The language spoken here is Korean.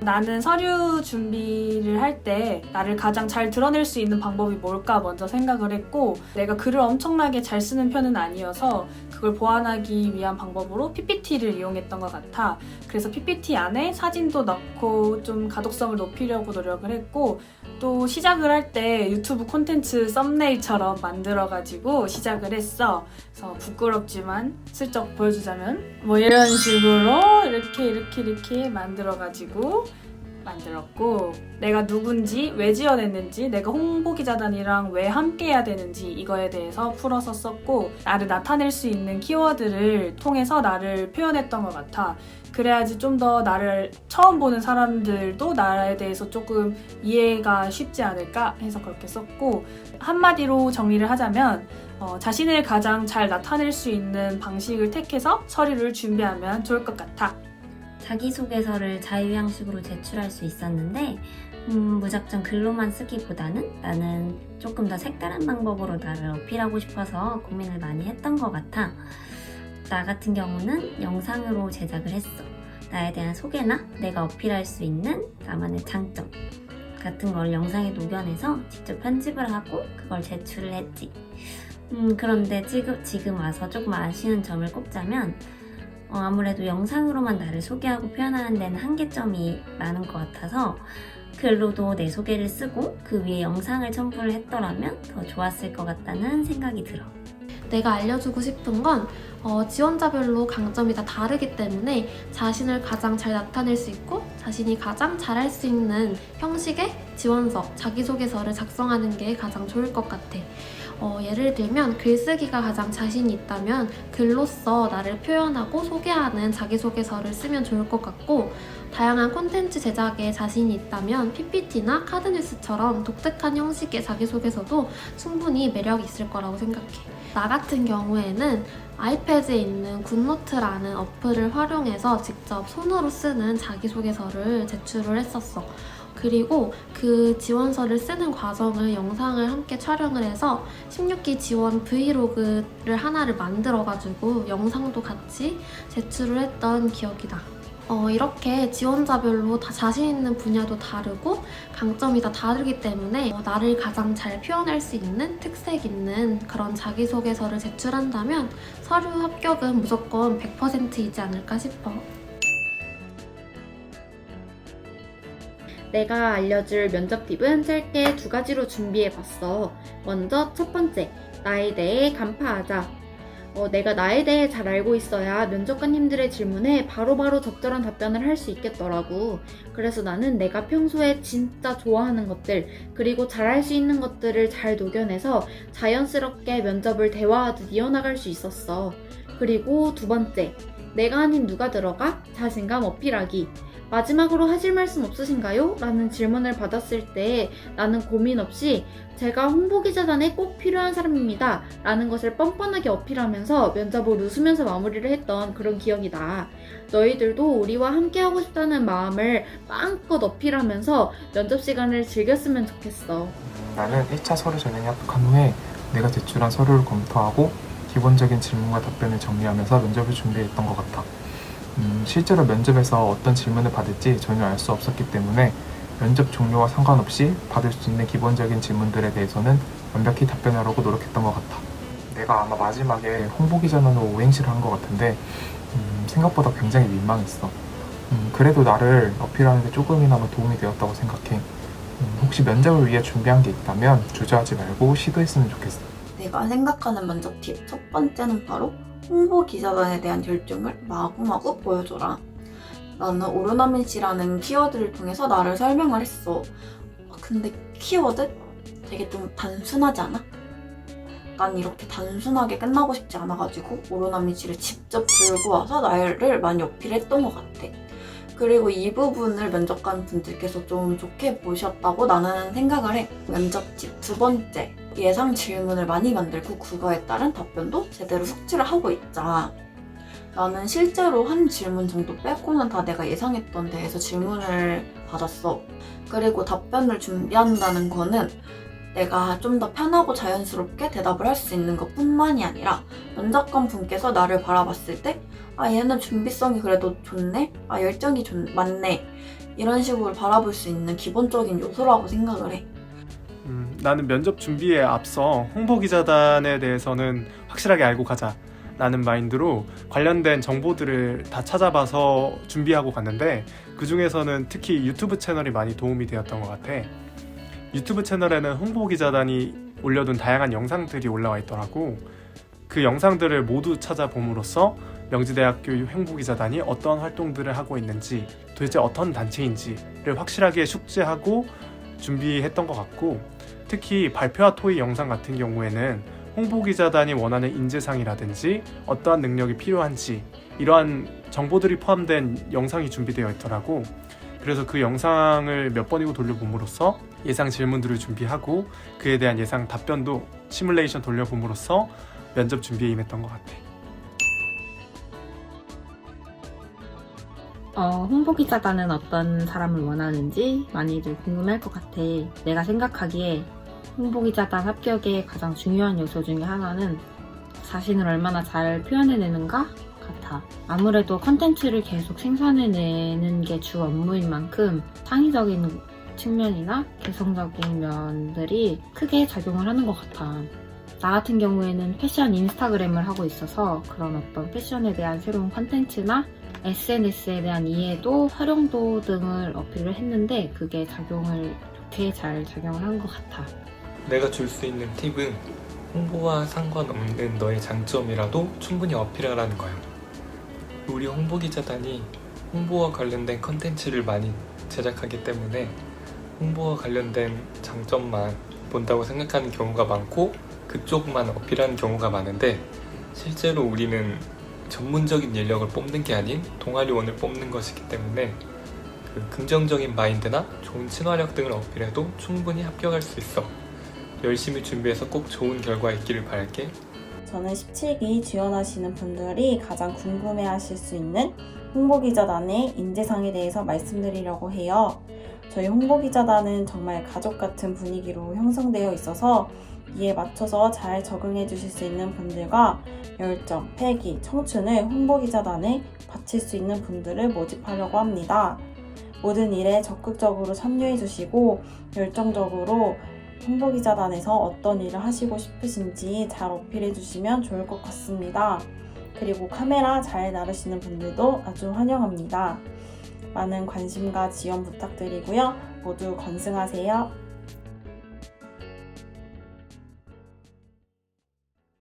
나는 서류 준비를 할 때 나를 가장 잘 드러낼 수 있는 방법이 뭘까 먼저 생각을 했고, 내가 글을 엄청나게 잘 쓰는 편은 아니어서 그걸 보완하기 위한 방법으로 PPT를 이용했던 것 같아. 그래서 PPT 안에 사진도 넣고 좀 가독성을 높이려고 노력을 했고, 또 시작을 할 때 유튜브 콘텐츠 썸네일처럼 만들어가지고 시작을 했어. 그래서 부끄럽지만 슬쩍 보여주자면 뭐 이런 식으로 이렇게 만들어가지고 만들었고, 내가 누군지, 왜 지어냈는지, 내가 홍보기자단이랑 왜 함께 해야 되는지 이거에 대해서 풀어서 썼고, 나를 나타낼 수 있는 키워드를 통해서 나를 표현했던 것 같아. 그래야지 좀 더 나를 처음 보는 사람들도 나에 대해서 조금 이해가 쉽지 않을까 해서 그렇게 썼고, 한마디로 정리를 하자면 자신을 가장 잘 나타낼 수 있는 방식을 택해서 서류를 준비하면 좋을 것 같아. 자기소개서를 자유형식으로 제출할 수 있었는데 무작정 글로만 쓰기보다는 나는 조금 더 색다른 방법으로 나를 어필하고 싶어서 고민을 많이 했던 것 같아. 나 같은 경우는 영상으로 제작을 했어. 나에 대한 소개나 내가 어필할 수 있는 나만의 장점 같은 걸 영상에 녹여내서 직접 편집을 하고 그걸 제출을 했지. 그런데 지금 와서 조금 아쉬운 점을 꼽자면 아무래도 영상으로만 나를 소개하고 표현하는 데는 한계점이 많은 것 같아서 글로도 내 소개를 쓰고 그 위에 영상을 첨부를 했더라면 더 좋았을 것 같다는 생각이 들어. 내가 알려주고 싶은 건 지원자별로 강점이 다 다르기 때문에 자신을 가장 잘 나타낼 수 있고 자신이 가장 잘할 수 있는 형식의 지원서, 자기소개서를 작성하는 게 가장 좋을 것 같아. 예를 들면 글쓰기가 가장 자신이 있다면 글로써 나를 표현하고 소개하는 자기소개서를 쓰면 좋을 것 같고, 다양한 콘텐츠 제작에 자신이 있다면 PPT나 카드뉴스처럼 독특한 형식의 자기소개서도 충분히 매력이 있을 거라고 생각해. 나 같은 경우에는 아이패드에 있는 굿노트라는 어플을 활용해서 직접 손으로 쓰는 자기소개서를 제출을 했었어. 그리고 그 지원서를 쓰는 과정을 영상을 함께 촬영을 해서 16기 지원 브이로그를 하나를 만들어가지고 영상도 같이 제출을 했던 기억이 나. 이렇게 지원자별로 다 자신 있는 분야도 다르고 강점이 다 다르기 때문에 나를 가장 잘 표현할 수 있는 특색 있는 그런 자기소개서를 제출한다면 서류 합격은 무조건 100%이지 않을까 싶어. 내가 알려줄 면접 팁은 짧게 2가지로 준비해봤어. 먼저 첫 번째, 나에 대해 간파하자. 내가 나에 대해 잘 알고 있어야 면접관님들의 질문에 바로바로 적절한 답변을 할 수 있겠더라고. 그래서 나는 내가 평소에 진짜 좋아하는 것들, 그리고 잘할 수 있는 것들을 잘 녹여내서 자연스럽게 면접을 대화하듯 이어나갈 수 있었어. 그리고 두 번째, 내가 아닌 누가 들어가? 자신감 어필하기. 마지막으로 하실 말씀 없으신가요? 라는 질문을 받았을 때 나는 고민 없이 제가 홍보기자단에 꼭 필요한 사람입니다 라는 것을 뻔뻔하게 어필하면서 면접을 웃으면서 마무리를 했던 그런 기억이 나. 너희들도 우리와 함께하고 싶다는 마음을 마음껏 어필하면서 면접 시간을 즐겼으면 좋겠어. 나는 1차 서류 전형이 합격한 후에 내가 제출한 서류를 검토하고 기본적인 질문과 답변을 정리하면서 면접을 준비했던 것 같아. 실제로 면접에서 어떤 질문을 받을지 전혀 알 수 없었기 때문에 면접 종류와 상관없이 받을 수 있는 기본적인 질문들에 대해서는 완벽히 답변하려고 노력했던 것 같아. 내가 아마 마지막에 홍보기자단으로 오행시를 한 것 같은데 생각보다 굉장히 민망했어. 그래도 나를 어필하는 데 조금이나마 도움이 되었다고 생각해. 혹시 면접을 위해 준비한 게 있다면 주저하지 말고 시도했으면 좋겠어. 내가 생각하는 면접 팁 첫 번째는 바로 홍보기자단에 대한 열정을 마구마구 보여줘라. 나는 오르나민씨라는 키워드를 통해서 나를 설명을 했어. 근데 키워드? 되게 좀 단순하지 않아? 난 이렇게 단순하게 끝나고 싶지 않아가지고 오르나민씨를 직접 들고 와서 나를 많이 어필했던 것 같아. 그리고 이 부분을 면접관 분들께서 좀 좋게 보셨다고 나는 생각을 해. 면접 팁 두 번째, 예상 질문을 많이 만들고 그거에 따른 답변도 제대로 숙지를 하고 있자. 나는 실제로 한 질문 정도 빼고는 다 내가 예상했던 데에서 질문을 받았어. 그리고 답변을 준비한다는 거는 내가 좀 더 편하고 자연스럽게 대답을 할 수 있는 것 뿐만이 아니라 면접관 분께서 나를 바라봤을 때 얘는 준비성이 그래도 좋네? 열정이 많네. 이런 식으로 바라볼 수 있는 기본적인 요소라고 생각을 해. 나는 면접 준비에 앞서 홍보기자단에 대해서는 확실하게 알고 가자 라는 마인드로 관련된 정보들을 다 찾아봐서 준비하고 갔는데, 그 중에서는 특히 유튜브 채널이 많이 도움이 되었던 것 같아. 유튜브 채널에는 홍보기자단이 올려둔 다양한 영상들이 올라와 있더라고. 그 영상들을 모두 찾아봄으로써 명지대학교 홍보기자단이 어떤 활동들을 하고 있는지, 도대체 어떤 단체인지를 확실하게 숙지하고 준비했던 것 같고, 특히 발표와 토의 영상 같은 경우에는 홍보기자단이 원하는 인재상이라든지 어떠한 능력이 필요한지 이러한 정보들이 포함된 영상이 준비되어 있더라고. 그래서 그 영상을 몇 번이고 돌려봄으로써 예상 질문들을 준비하고 그에 대한 예상 답변도 시뮬레이션 돌려봄으로써 면접 준비에 임했던 것 같아. 홍보기자단은 어떤 사람을 원하는지 많이들 궁금할 것 같아. 내가 생각하기에 홍보기자단 합격의 가장 중요한 요소 중에 하나는 자신을 얼마나 잘 표현해내는가 같아. 아무래도 컨텐츠를 계속 생산해내는 게 주 업무인 만큼 창의적인 측면이나 개성적인 면들이 크게 작용을 하는 것 같아. 나 같은 경우에는 패션 인스타그램을 하고 있어서 그런 어떤 패션에 대한 새로운 컨텐츠나 SNS에 대한 이해도, 활용도 등을 어필을 했는데 그게 작용을 좋게 잘 작용을 한 것 같아. 내가 줄 수 있는 팁은 홍보와 상관없는 너의 장점이라도 충분히 어필하라는 거야. 우리 홍보기자단이 홍보와 관련된 컨텐츠를 많이 제작하기 때문에 홍보와 관련된 장점만 본다고 생각하는 경우가 많고 그쪽만 어필하는 경우가 많은데, 실제로 우리는 전문적인 인력을 뽑는 게 아닌 동아리원을 뽑는 것이기 때문에 그 긍정적인 마인드나 좋은 친화력 등을 어필해도 충분히 합격할 수 있어. 열심히 준비해서 꼭 좋은 결과 있기를 바랄게. 저는 17기 지원하시는 분들이 가장 궁금해하실 수 있는 홍보기자단의 인재상에 대해서 말씀드리려고 해요. 저희 홍보기자단은 정말 가족 같은 분위기로 형성되어 있어서 이에 맞춰서 잘 적응해 주실 수 있는 분들과 열정, 패기, 청춘을 홍보기자단에 바칠 수 있는 분들을 모집하려고 합니다. 모든 일에 적극적으로 참여해 주시고 열정적으로 홍보기자단에서 어떤 일을 하시고 싶으신지 잘 어필해 주시면 좋을 것 같습니다. 그리고 카메라 잘 나르시는 분들도 아주 환영합니다. 많은 관심과 지원 부탁드리고요. 모두 건승하세요.